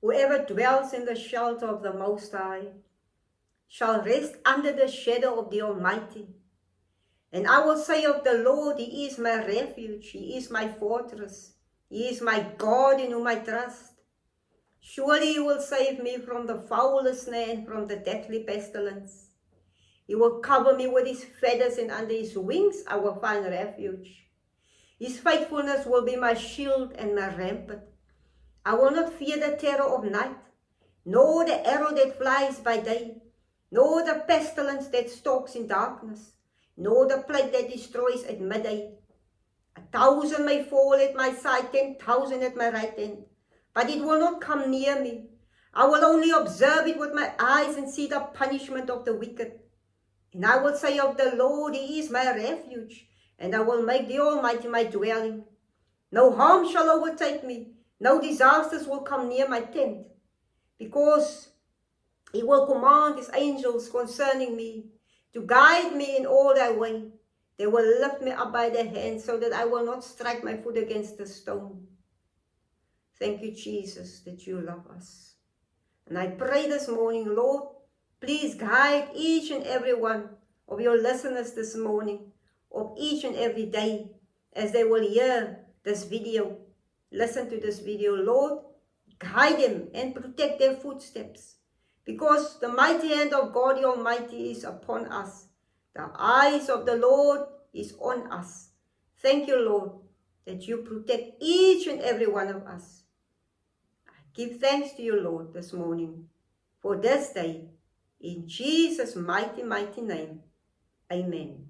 Whoever dwells in the shelter of the Most High shall rest under the shadow of the Almighty. And I will say of the Lord, He is my refuge, He is my fortress, He is my God in whom I trust. Surely He will save me from the foulest snare and from the deadly pestilence. He will cover me with His feathers, and under His wings I will find refuge. His faithfulness will be my shield and my rampart. I will not fear the terror of night, nor the arrow that flies by day, nor the pestilence that stalks in darkness, nor the plague that destroys at midday. 1,000 may fall at my side, 10,000 at my right hand, but it will not come near me. I will only observe it with my eyes and see the punishment of the wicked. And I will say of the Lord, He is my refuge, and I will make the Almighty my dwelling. No harm shall overtake me, no disasters will come near my tent, because He will command His angels concerning me to guide me in all thy way. They will lift me up by the hand so that I will not strike my foot against a stone. Thank you, Jesus, that you love us. And I pray this morning, Lord, please guide each and every one of your listeners this morning, of each and every day, as they will hear this video, listen to this video. Lord, guide them and protect their footsteps, because the mighty hand of God the Almighty is upon us. The eyes of the Lord is on us. Thank you, Lord, that you protect each and every one of us. I give thanks to you, Lord, this morning for this day. In Jesus' mighty, mighty name, amen.